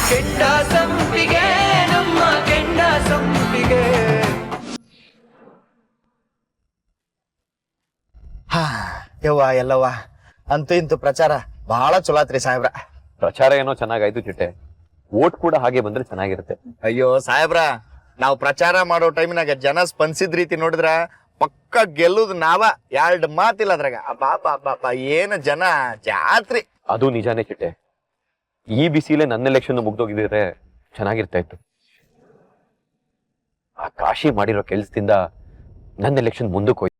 ಕೆಂಡ ಸಂಪಿಗೆ ನಮ್ಮ ಕೆಂಡ ಸಂಪಿಗೆ. ಯವ್ವ ಎಲ್ಲವ್ವ, ಅಂತೂ ಇಂತೂ ಪ್ರಚಾರ ಬಹಳ ಚಲೋ ಆತ್ರಿ ಸಾಹೇಬ್ರ. ಪ್ರಚಾರ ಏನೋ ಚೆನ್ನಾಗಾಯ್ತು ಚಿಟ್ಟೆ, ಓಟ್ ಕೂಡ ಹಾಗೆ ಬಂದ್ರೆ ಚೆನ್ನಾಗಿರುತ್ತೆ. ಅಯ್ಯೋ ಸಾಹೇಬ್ರ, ನಾವು ಪ್ರಚಾರ ಮಾಡೋ ಟೈಮಿನಾಗ ಜನ ಸ್ಪಂದಿಸಿದ ರೀತಿ ನೋಡಿದ್ರ ಪಕ್ಕ ಗೆಲ್ಲುದು ನಾವ, 2 ಮಾತಿಲ್ಲ ಅದ್ರಾಗ. ಬಾಪ ಏನು ಜನ ಜಾತ್ರಿ. ಅದು ನಿಜಾನೇ ಚಿಟ್ಟೆ, ಈ ಬಿಸಿಲೇ ನನ್ನ ಎಲೆಕ್ಷನ್ ಮುಗ್ದೋಗಿದ್ರೆ ಚೆನ್ನಾಗಿರ್ತಾ ಇತ್ತು. ಆ ಕಾಶಿ ಮಾಡಿರೋ ಕೆಲ್ಸದಿಂದ ನನ್ನ ಎಲೆಕ್ಷನ್ ಮುಂದಕ್ಕೆ ಹೋಯ್ತು.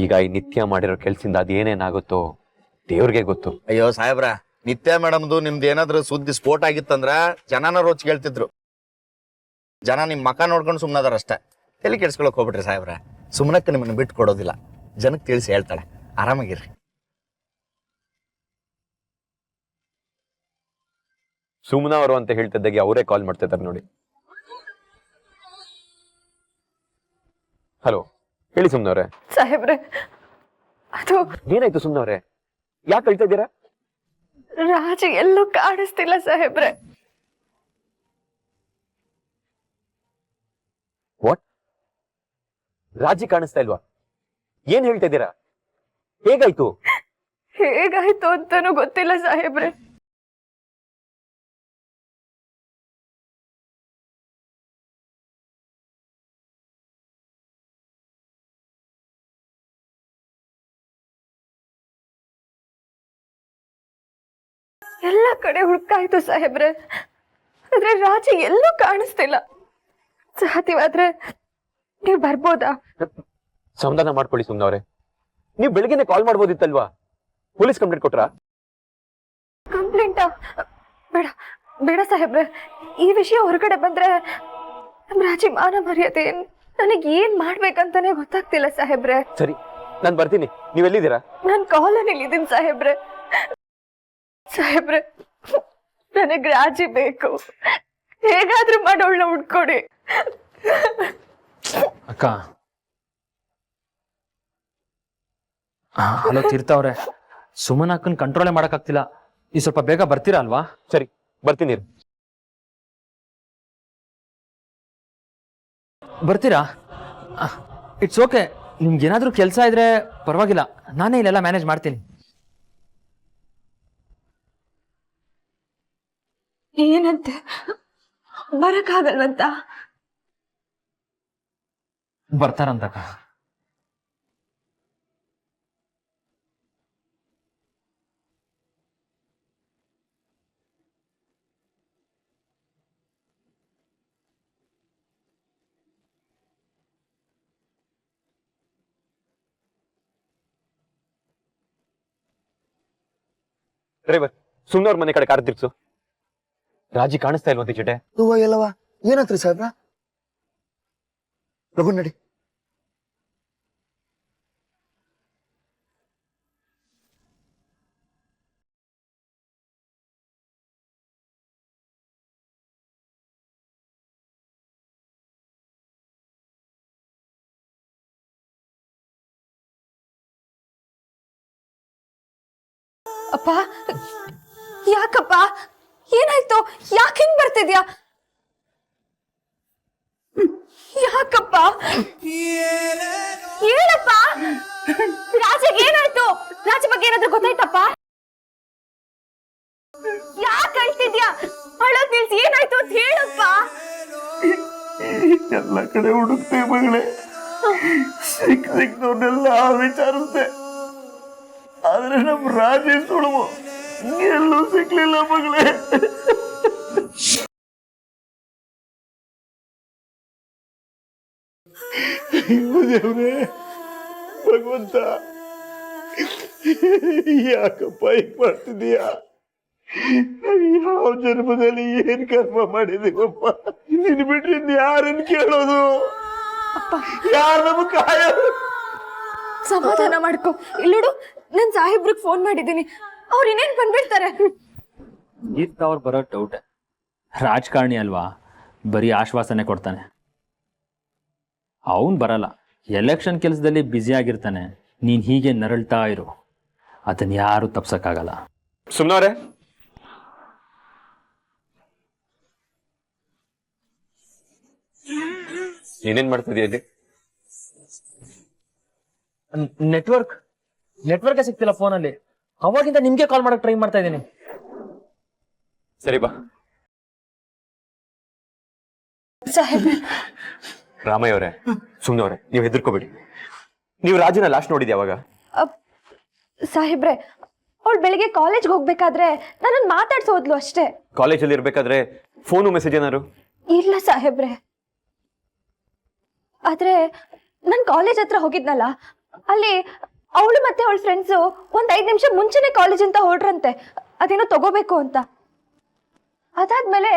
ಈಗ ಈ ನಿತ್ಯ ಮಾಡಿರೋ ಕೆಲ್ಸದಿಂದ ಅದೇನೇನಾಗುತ್ತೋ ದೇವ್ರಿಗೆ ಗೊತ್ತು. ಅಯ್ಯೋ ಸಾಹೇಬ್ರ, ನಿತ್ಯ ಮೇಡಮ್ದು ನಿಮ್ದು ಏನಾದ್ರು ಸುದ್ದಿ ಸ್ಫೋಟ ಆಗಿತ್ತಂದ್ರ ಜನನ ರೋಚ್ ಹೇಳ್ತಿದ್ರು. ಜನ ನಿಮ್ ಮಕ ನೋಡ್ಕೊಂಡು ಸುಮ್ಮನದಾರ ಅಷ್ಟೇ. ತಲೆ ಕೆಡ್ಸ್ಕೊಳಕ್ ಹೋಗ್ಬಿಟ್ರಿ ಸಾಹೇಬ್ರ. ಸುಮ್ಮನಕ್ಕೆ ನಿಮ್ಮನ್ನ ಬಿಟ್ಟು ಕೊಡೋದಿಲ್ಲ, ಜನಕ್ಕೆ ತಿಳಿಸಿ ಹೇಳ್ತಾಳೆ. ಆರಾಮಾಗಿರ್ರಿ. ಸುಮ್ನ ಅವರು ಅಂತ ಹೇಳ್ತಿದ್ದಾಗೆ ಅವರೇ ಕಾಲ್ ಮಾಡ್ತಾ ಇದ್ದಾರೆ ನೋಡಿ. ಹಲೋ, ಹೇಳಿ ಸುಮ್ನವ್ರೆ. ಸಾಹೇಬ್ರೆ, ಅದು ಏನಾಯ್ತು ಸುಮ್ನವ್ರೆ, ಯಾಕೆ ಹೇಳ್ತಾ ಇದ್ದೀರಾ? ರಾಜು ಎಲ್ಲೂ ಕಾಣಿಸ್ತಿಲ್ಲ ಸಾಹೇಬ್ರೆ. ವಾಟ್? ರಾಜಿ ಕಾಣಿಸ್ತಾ ಇಲ್ವಾ? ಏನ್ ಹೇಳ್ತಾ ಇದ್ದೀರಾ? ಹೇಗಾಯ್ತು? ಹೇಗಾಯ್ತು ಅಂತಾನೂ ಗೊತ್ತಿಲ್ಲ ಸಾಹೇಬ್ರೆ. ಎಲ್ಲ ಕಡೆ ಹುಡುಕಾಯ್ತು ಸಾಹೇಬ್ರೆ, ಆದ್ರೆ ರಾಜಿ ಎಲ್ಲೂ ಕಾಣಿಸ್ತಿಲ್ಲ. ಸಾಧ್ಯವಾದ್ರೆ ನೀವು ಬರ್ಬೋದಾ? ಸಮಾಧಾನ ಮಾಡ್ಕೊಳ್ಳಿ ಸುಮ್ನವ್ರೆ. ನೀವು ಬೆಳಗ್ಗೆನೆ ಕಾಲ್ ಮಾಡ್ಬೋದಿತ್ತಲ್ವಾ? Police complaint ಕೊಟ್ರಾ? ಕಂಪ್ಲೇಂಟಾ? ಬೇಡ ಬೇಡ ಸಾಹೇಬ್ರೆ, ಈ ವಿಷಯ ಹೊರಗಡೆ ಬಂದ್ರೆ ನಮ್ ರಾಜಿ ಮಾನ ಮರ್ಯಾದೆ ನನಗೆ ಏನ್ ಮಾಡ್ಬೇಕಂತಾನೆ ಗೊತ್ತಾಗ್ತಿಲ್ಲ ಸಾಹೇಬ್ರೆ. ಸರಿ, ನಾನ್ ಬರ್ತೀನಿ. ನೀವೆಲ್ಲಿದ್ದೀರಾ? ನಾನ್ ಕಾಲೋನಿಲಿ ಇದ್ದೀನಿ ಸಾಹೇಬ್ರೆ. ಸಾಹೇಬ್ರೆ, ನನಗ್ ರಾಜಿ ಬೇಕು, ಹೇಗಾದ್ರೂ ಮಾಡೋಳ್ನ ಹುಡ್ಕೊಡಿ. ಅಕ್ಕ, ಹಲೋ ತೀರ್ಥವ್ರೆ, ಸುಮನ್ ಅಕ್ಕನ್ ಕಂಟ್ರೋಲೇ ಮಾಡಕ್ಕಾಗ್ತಿಲ್ಲ. ಈ ಸ್ವಲ್ಪ ಬೇಗ ಬರ್ತೀರಾ ಅಲ್ವಾ? ಸರಿ, ಬರ್ತೀನಿ. ಬರ್ತೀರಾ? It's okay. ನಿಮ್ಗೆ ಏನಾದ್ರೂ ಕೆಲಸ ಇದ್ರೆ ಪರವಾಗಿಲ್ಲ, ನಾನೇ ಇಲ್ಲೆಲ್ಲ ಮ್ಯಾನೇಜ್ ಮಾಡ್ತೀನಿ. ಏನಂತೆ? ಬರಕ್ಕಾಗಲ್ವಂತ? ಬರ್ತಾರಂತಕ್ಕ. ಡ್ರೈವರ್, ಸುಮ್ನವ್ರ ಮನೆ ಕಡೆ ಕಾರ್ ತಿರ್ಸು. ರಾಜಿ ಕಾಣಿಸ್ತಾ ಇಲ್ವಂತೆ ಚಿಟ್ಟೆ. ಎಲ್ಲವ ಏನಂತ್ರಿ ಸಾಹೇಬ್ರ? ಲಗು ನಡಿ. ಅಪ್ಪ, ಯಾಕಪ್ಪ? ಏನಾಯ್ತು? ಯಾಕೆ ಹಿಂಗ್ ಬರ್ತಿದ್ಯಾ? ಯಾಕಪ್ಪ? ಹೇಳಪ್ಪ, ರಾಜಗೆ ಏನಾಯ್ತು? ರಾಜ ಬಗ್ಗೆ ಏನಾದ್ರೂ ಗೊತ್ತಾಯ್ತಪ್ಪ? ಯಾಕೆ ಅಳ್ತಿದ್ಯಾ? ಅಳೋದ್ ನಿಲ್ಸಿ, ಏನಾಯ್ತು ಅಂತ ಹೇಳಪ್ಪ. ಎಲ್ಲ ಕಡೆ ಹುಡುಕ್ತೆ ಮಗಳೇ, ಸಿಕ್ದವ್ರನ್ನೆಲ್ಲ ವಿಚಾರಿಸ್ದೆ, ಆದ್ರೆ ನಮ್ ರಾಜಿ ಸುಳುವು ಎಲ್ಲೂ ಸಿಕ್ಲಿಲ್ಲ ಮಗಳೇ. ದೇವ್ರೇ ಭಗವಂತ, ಯಾಕಪ್ಪ ಹೀಗ್ ಮಾಡ್ತಿದೀಯಾ? ಯಾವ ಜನ್ಮದಲ್ಲಿ ಏನ್ ಕರ್ಮ ಮಾಡಿದೀವಪ್ಪ? ನಿನ್ ಬಿಟ್ರಿ ಯಾರನ್ನ ಕೇಳೋದು? ಯಾರ ನಮ್ ಕಾಯೋದು? ಸಮಾಧಾನ ಮಾಡ್ಕೊ. ಇಲ್ಲೋಡು, ನನ್ ಸಾಹೇಬ್ರಿಗೆ ಫೋನ್ ಮಾಡಿದ್ದೀನಿ, ಅವ್ರು ಇನ್ನೇನ್ ಬಂದ್ಬಿಡ್ತಾರೆ. ಅವ್ರು ಬರೋ ಡೌಟ್. ರಾಜಕಾರಣಿ ಅಲ್ವಾ, ಬರೀ ಆಶ್ವಾಸನೆ ಕೊಡ್ತಾನೆ. ಅವನ್ ಬರಲ್ಲ, ಎಲೆಕ್ಷನ್ ಕೆಲಸದಲ್ಲಿ ಬ್ಯುಸಿ ಆಗಿರ್ತಾನೆ. ನೀನ್ ಹೀಗೆ ನರಳ್ತಾ ಇರು, ಅದನ್ನ ಯಾರು ತಪ್ಸಕ್ಕಾಗಲ್ಲ. ಸುಮ್ನವ್ರೆ, ಏನೇನ್ ಮಾಡ್ತಿದ್ಯಾ ಇಲ್ಲಿ? ನೆಟ್ವರ್ಕ್ ಸಿಗ್ತಿಲ್ಲ ಫೋನಲ್ಲಿ. ಅವಾಗಿಂದ ನಿಮ್ಗೆ ಕಾಲ್ ಮಾಡಕ್ ಟ್ರೈ ಮಾಡ್ತಾ ಇದ್ದೀನಿ. ಸರಿ ಬಾ. ಸಾಹೇಬ್ರೆ, ರಾಮಯ್ಯ ಅವರೇ, ಸುಮ್ನವ್ರೆ, ನೀವು ಹೆದರ್ಕೋಬೇಡಿ. ನೀವು ರಾಜನ ಲಾಸ್ಟ್ ನೋಡಿದ್ಯಾ ಅವಾಗ? ಸಾಹೇಬ್ರೆ, ಅವಳು ಬೆಳಿಗ್ಗೆ ಕಾಲೇಜ್ಗೆ ಹೋಗ್ಬೇಕಾದ್ರೆ ನನ್ನನ್ನು ಮಾತಾಡ್ಸೋದ್ಲು ಅಷ್ಟೇ. ಕಾಲೇಜಲ್ಲಿ ಇರ್ಬೇಕಾದ್ರೆ ಫೋನು ಮೆಸೇಜ್ ಏನಾರು? ಇಲ್ಲ ಸಾಹೇಬ್ರೆ, ಆದ್ರೆ ನಾನು ಕಾಲೇಜ್ ಹತ್ರ ಹೋಗಿದ್ನಲ್ಲ, ಅಲ್ಲಿ ಅವಳು ಮತ್ತೆ ಅವಳ ಫ್ರೆಂಡ್ಸು ಒಂದ್ 5 ನಿಮಿಷ ಮುಂಚೆನೆ ಕಾಲೇಜ್ ಅಂತ ಹೊರಡ್ರಂತೆ, ಅದೇನೋ ತಗೋಬೇಕು ಅಂತ. ಅದಾದ್ಮೇಲೆ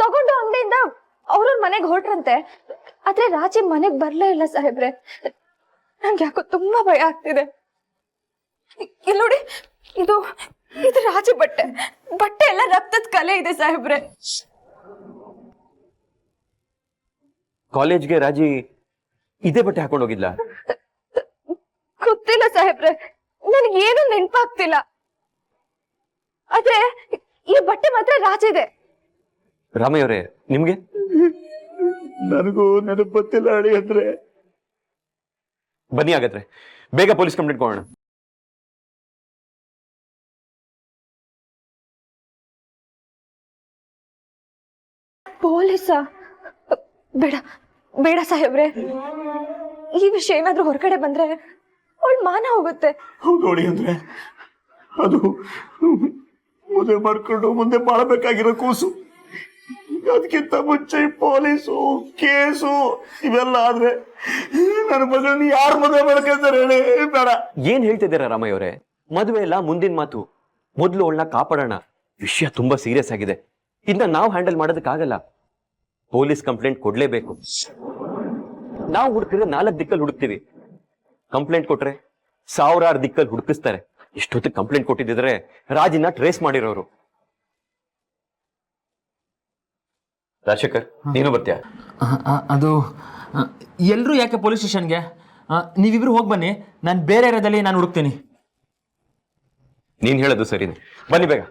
ತಗೊಂಡು ಅಂಗಡಿಯಿಂದ ಅವ್ರವ್ರ ಮನೆಗೆ ಹೊರಟ್ರಂತೆ. ಆದ್ರೆ ರಾಜಿ ಮನೆಗ್ ಬರ್ಲೇ ಇಲ್ಲ ಸಾಹೇಬ್ರೆ. ನಂಗೆ ಯಾಕೋ ತುಂಬಾ ಭಯ ಆಗ್ತಿದೆ. ಇಲ್ಲಿ ನೋಡಿ, ಇದು ರಾಜಿ ಬಟ್ಟೆ ಎಲ್ಲ ರಕ್ತದ ಕಲೆ ಇದೆ ಸಾಹೇಬ್ರೆ. ಕಾಲೇಜ್ಗೆ ರಾಜಿ ಇದೇ ಬಟ್ಟೆ ಹಾಕೊಂಡು ಹೋಗಿದ್ಲ? ಗೊತ್ತಿಲ್ಲ ಸಾಹೇಬ್ರೆ, ನನಗೇನು ನೆನ್ಪಾಗ್ತಿಲ್ಲ. ಆದ್ರೆ ಈ ಬಟ್ಟೆ ಮಾತ್ರ ರಾಜಿದೆ. ರಾಮಯ್ಯ ಅವರೇ, ನಿಮ್ಗೆ? ನನಗೂ ನೆನಪು ಗೊತ್ತಿಲ್ಲ ಅಡಿ ಅಂದ್ರೆ. ಬನ್ನಿ ಹಾಗಾದ್ರೆ ಬೇಗ ಪೊಲೀಸ್ ಕಂಪ್ಲೇಂಟ್ ಕೊಡೋಣ. ಪೊಲೀಸ? ಬೇಡ ಬೇಡ ಸಾಹೇಬ್ರೆ, ಈ ವಿಷಯ ಏನಾದ್ರೂ ಹೊರಗಡೆ ಬಂದ್ರೆ ಅವಳ ಮಾನ ಹೋಗುತ್ತೆ. ನೋಡಿ ಅಂದ್ರೆ ಅದು ಮದುವೆ ಮಾಡ್ಕೊಂಡು ಮುಂದೆ ಬಾಳ್ಬೇಕಾಗಿರೋ ಕೂಸು. ಅದಕ್ಕಿಂತ ಮುಂಚೆ ಪೊಲೀಸು, ಕೇಸು ಇವೆಲ್ಲ ಆದ್ರೆ ನನ್ನ ಮಗಳನ್ನ ಯಾರು ಮದುವೆ ಮಾಡ್ಕೊಂತಾರೆ ಹೇಳಿ? ಬೇಡ. ಏನ್ ಹೇಳ್ತಿದ್ದೀರಾ ರಾಮಯ್ಯ ಅವರೇ? ಮದುವೆ ಎಲ್ಲ ಮುಂದಿನ ಮಾತು. ಮೊದ್ಲು ಅವಳನ್ನ ಕಾಪಾಡೋಣ. ವಿಷಯ ತುಂಬಾ ಸೀರಿಯಸ್ ಆಗಿದೆ. ಇನ್ನ ನಾವು ಹ್ಯಾಂಡಲ್ ಮಾಡೋದಕ್ಕಾಗಲ್ಲ. ಪೊಲೀಸ್ ಕಂಪ್ಲೇಂಟ್ ಕೊಡ್ಲೇಬೇಕು. ನಾವು ಹುಡುಕಿದ್ರೆ 4 ದಿಕ್ಕಲ್ಲಿ ಹುಡುಕ್ತಿವಿ. ಕಂಪ್ಲೇಂಟ್ ಕೊಟ್ರೆ 1000 ದಿಕ್ಕಲ್ಲಿ ಹುಡುಕಿಸ್ತಾರೆ. ಇಷ್ಟೊತ್ತಿಗೆ ಕಂಪ್ಲೇಂಟ್ ಕೊಟ್ಟಿದ್ರೆ ರಾಜಿನ ಟ್ರೇಸ್ ಮಾಡಿರೋರು. ರಾಜಶೇಖರ್, ನೀನು ಬರ್ತೀಯಾ? ಅದು ಎಲ್ರೂ ಯಾಕೆ ಪೊಲೀಸ್ ಸ್ಟೇಷನ್ಗೆ? ನೀವಿಬ್ರು ಹೋಗಿ ಬನ್ನಿ, ನಾನು ಬೇರೆ ಏರಿಯಾದಲ್ಲಿ ನಾನು ಹುಡುಕ್ತೀನಿ. ನೀನ್ ಹೇಳೋದು ಸರಿನೇ, ಬನ್ನಿ ಬೇಗ.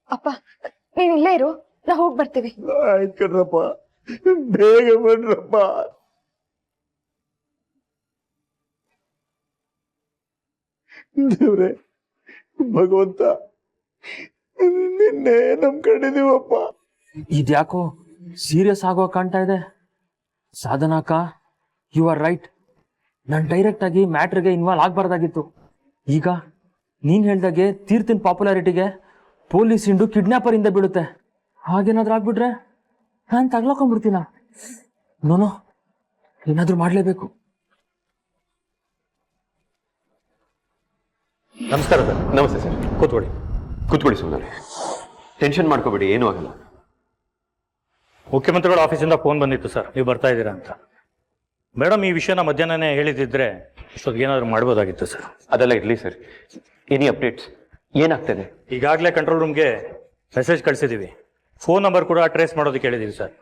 ಅಪ್ಪ, ನೀನ್ ಇಲ್ಲೇ ಇರು, ನಾ ಹೋಗಿ ಬರ್ತೀವಿ. ಆಯ್ತು ಕಣ್ರಪ್ಪ, ಬೇಗ ಬನ್ರಪ್ಪ. ದೇವ್ರೆ, ಭಗವಂತ, ನಿನ್ನೆ ನಂಬ್ಕೊಂಡಿದೀವಪ್ಪ. ಇದ್ಯಾಕೋ ಸೀರಿಯಸ್ ಆಗೋ ಕಾಣ್ತಾ ಇದೆ. ಸಾಧನಾಕ, ಯು ಆರ್ ರೈಟ್. ನಾನು ಡೈರೆಕ್ಟ್ ಆಗಿ ಮ್ಯಾಟ್ರಿಗೆ ಇನ್ವಾಲ್ವ್ ಆಗ್ಬಾರ್ದಾಗಿತ್ತು. ಈಗ ನೀನ್ ಹೇಳ್ದಾಗೆ ತೀರ್ಥನ್ ಪಾಪ್ಯುಲಾರಿಟಿಗೆ ಪೊಲೀಸ್ ಹಿಂಡು ಕಿಡ್ನಾಪರ್ ಇಂದ ಬೀಳುತ್ತೆ. ಹಾಗೇನಾದ್ರೂ ಆಗ್ಬಿಟ್ರೆ ನಾನು ತಗ್ಲಾಕೊಂಡ್ಬಿಡ್ತೀನ. ನೋನೋ, ಏನಾದ್ರೂ ಮಾಡ್ಲೇಬೇಕು. ನಮಸ್ಕಾರ ಸರ್. ನಮಸ್ತೆ ಸರ್, ಕೂತ್ಕೊಳ್ಳಿ ಸುಮ್ಮನೆ. ಟೆನ್ಷನ್ ಮಾಡ್ಕೋಬೇಡಿ, ಏನೂ ಆಗಲ್ಲ. ಮುಖ್ಯಮಂತ್ರಿಗಳ ಆಫೀಸಿಂದ ಫೋನ್ ಬಂದಿತ್ತು ಸರ್, ನೀವು ಬರ್ತಾ ಇದ್ದೀರಾ ಅಂತ. ಮೇಡಮ್, ಈ ವಿಷಯನ ಮಧ್ಯಾಹ್ನನೇ ಹೇಳಿದಿದ್ರೆ ಇಷ್ಟೊತ್ತಿಗೆ ಏನಾದರೂ ಮಾಡ್ಬೋದಾಗಿತ್ತು ಸರ್. ಅದೆಲ್ಲ ಇರಲಿ ಸರ್. Any updates? ಏನಾಗ್ತದೆ? ಈಗಾಗಲೇ ಕಂಟ್ರೋಲ್ ರೂಮ್ಗೆ ಮೆಸೇಜ್ ಕಳಿಸಿದ್ದೀವಿ. ಫೋನ್ ನಂಬರ್ ಕೂಡ ಟ್ರೇಸ್ ಮಾಡೋದಕ್ಕೆ ಹೇಳಿದ್ದೀವಿ ಸರ್.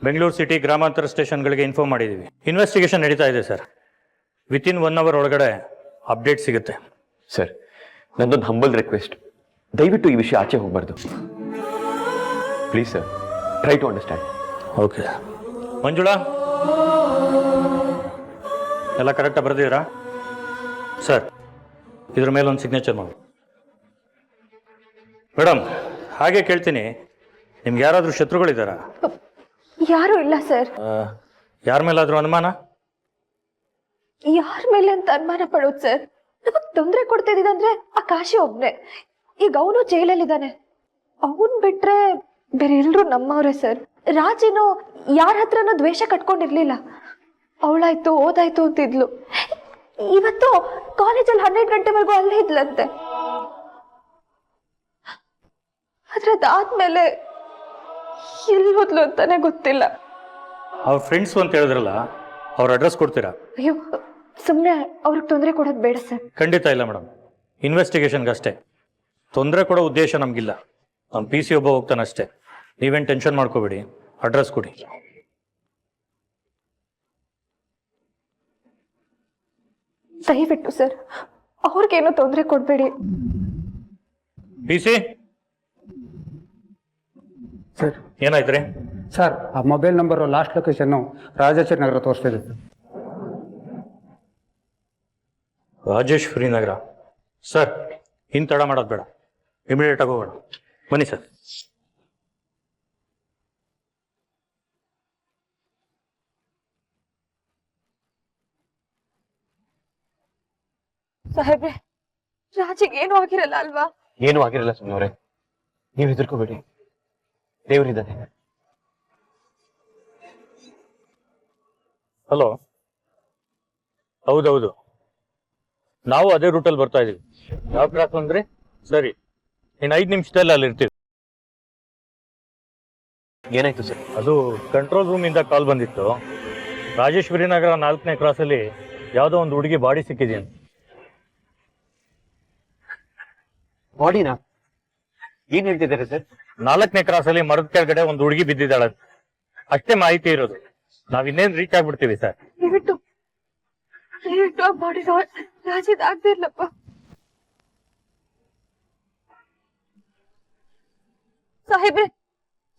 ಬೆಂಗಳೂರು ಸಿಟಿ ಗ್ರಾಮಾಂತರ ಸ್ಟೇಷನ್ಗಳಿಗೆ ಇನ್ಫಾರ್ಮ್ ಮಾಡಿದ್ದೀವಿ. ಇನ್ವೆಸ್ಟಿಗೇಷನ್ ನಡೀತಾ ಇದೆ ಸರ್. ವಿತಿನ್ 1 ಅವರ್ ಒಳಗಡೆ ಅಪ್ಡೇಟ್ ಸಿಗುತ್ತೆ ಸರ್. ನಂದೊಂದು ಹಂಬಲ್ ರಿಕ್ವೆಸ್ಟ್, ದಯವಿಟ್ಟು ಈ ವಿಷಯ ಆಚೆ ಹೋಗ್ಬಾರ್ದು. Please sir, try to understand. Okay. Manjula, ಎಲ್ಲ ಕರೆಕ್ಟಾಗಿ ಬರೆದಿದ್ದೀರಾ ಸರ್? ಇದ್ರ ಮೇಲೆ ಒಂದು ಸಿಗ್ನೇಚರ್ ಮಾಡಿ. ಮೇಡಮ್, ಹಾಗೆ ಕೇಳ್ತೀನಿ, ನಿಮ್ಗೆ ಯಾರಾದರೂ ಶತ್ರುಗಳಿದ್ದಾರಾ? ಯಾರು ಇಲ್ಲ ಸರ್. ಯಾರ ಮೇಲಾದರೂ ಅನುಮಾನ? ಯಾರ ಮೇಲೆ ಅಂತ ಅನುಮಾನ ಪಡೋದು ಸರ್? ನಮಗ್ ತೊಂದರೆ ಕೊಡ್ತಿದ್ದಂದ್ರೆ ಆ ಕಾಶಿ ಒಬ್ನೇ. ಈಗ ಅವನು ಜೈಲಲ್ಲಿದ್ದಾನೆ. ಅವನ್ ಬಿಟ್ರೆ ಬೇರೆ ಎಲ್ರು ನಮ್ಮವ್ರೆ ಸರ್. ರಾಜಿನು ಯಾರ ಹತ್ರನೂ ದ್ವೇಷ ಕಟ್ಕೊಂಡಿರ್ಲಿಲ್ಲ. ಅವಳಾಯ್ತು ಓದಾಯ್ತು ಅಂತಿದ್ಲು. ಇವತ್ತು ಕಾಲೇಜಲ್ಲಿ 12 ಗಂಟೆವರೆಗೂ ಅಲ್ಲೇ ಇದ್ಲಂತೆ. ಆದ್ರೆ ಅದಾದ್ಮೇಲೆ ಎಲ್ಲಿ ಹೋದ್ಲು ಅಂತಾನೆ ಗೊತ್ತಿಲ್ಲ. ಅವ್ರ ಫ್ರೆಂಡ್ಸು ಅಂತ ಹೇಳಿದ್ರಲ್ಲ, ಅವ್ರ ಅಡ್ರೆಸ್ ಕೊಡ್ತೀರಾ? ಅಯ್ಯೋ, ಸುಮ್ಮನೆ ಅವ್ರಿಗೆ ತೊಂದರೆ ಕೊಡೋದು ಬೇಡ ಸರ್. ಖಂಡಿತ ಇಲ್ಲ ಮೇಡಮ್, ಇನ್ವೆಸ್ಟಿಗೇಷನ್ಗೆ ಅಷ್ಟೇ. ತೊಂದರೆ ಕೊಡೋ ಉದ್ದೇಶ ನಮಗಿಲ್ಲ. ನಮ್ಮ PC ಒಬ್ಬ ಹೋಗ್ತಾನೆ ಅಷ್ಟೇ. ನೀವೇನು ಟೆನ್ಷನ್ ಮಾಡ್ಕೋಬೇಡಿ, ಅಡ್ರೆಸ್ ಕೊಡಿ. ದಯವಿಟ್ಟು ಸರ್, ಅವ್ರಿಗೇನು ತೊಂದರೆ ಕೊಡಬೇಡಿ. PC ಸರ್, ಏನಾಯ್ತು ರೀ? ಸರ್ ಆ mobile number last location Rajeshwari Nagar ತೋರಿಸ್ತಿದೆ ಸರ್. ರಾಜೇಶ್ವರಿ ನಗರ. ಸರ್ ಇನ್ನು ತಡ ಮಾಡೋದು ಬೇಡ, ಇಮಿಡಿಯೇಟ್ ಆಗಿ ಹೋಗೋಣ. ಬನ್ನಿ ಸರ್. ಸಾಹೇಬ್ರೆ, ರಾಜಿಗೆ ಏನೂ ಆಗಿರಲ್ಲ ಅಲ್ವಾ? ಏನೂ ಆಗಿರಲ್ಲ ಸುಮ್ಮನವ್ರೆ, ನೀವು ಹೆದರ್ಕೋಬೇಡಿ, ದೇವರಿದ್ದಾನೆ. ಹಲೋ, ಹೌದೌದು, ನಾವು ಅದೇ ರೂಟಲ್ಲಿ ಬರ್ತಾ ಇದೀವಿ. ಯಾವ ಕ್ರಾಸ್ ಅಂದ್ರೆ ಸರಿ, ಇನ್ನು 5 ನಿಮಿಷದಲ್ಲಿ ಅಲ್ಲಿ ಇರ್ತೀವಿ. ಏನಾಯ್ತು ಸರ್? ಅದು ಕಂಟ್ರೋಲ್ ರೂಮ್ ಇಂದ ಕಾಲ್ ಬಂದಿತ್ತು. ರಾಜೇಶ್ವರಿ ನಗರ 4ನೇ ಕ್ರಾಸಲ್ಲಿ ಯಾವುದೋ ಒಂದು ಹುಡುಗಿ ಬಾಡಿ ಸಿಕ್ಕಿದೆಯಂತೆ. ಬಾಡಿನಾ? ಏನ್ ಹೇಳ್ತಿದ್ದಾರೆ ಸರ್? 4ನೇ ಕ್ರಾಸಲ್ಲಿ ಮರದ ಕೆಳಗಡೆ ಒಂದು ಹುಡುಗಿ ಬಿದ್ದಿದ್ದಾಳೆ, ಅಷ್ಟೇ ಮಾಹಿತಿ ಇರೋದು. ನಾವ್ ಇನ್ನೇನ್ ರೀಚ್ ಆಗ್ಬಿಡ್ತೀವಿ ಸರ್. ದಯವಿಟ್ಟು ಆ ಬಾಡಿ ರಾಜಿದ್ ಆಗದೆ ಇರ್ಲಪ್ಪ. ಸಾಹೇಬ್ರೆ,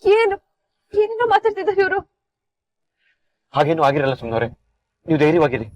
ಏನೇನೋ ಮಾತಾಡ್ತಿದ್ದಾರೆ ಇವರು. ಹಾಗೇನು ಆಗಿರಲ್ಲ ಸುಮ್ಮನವ್ರೆ, ನೀವು ಧೈರ್ಯವಾಗಿರಿ.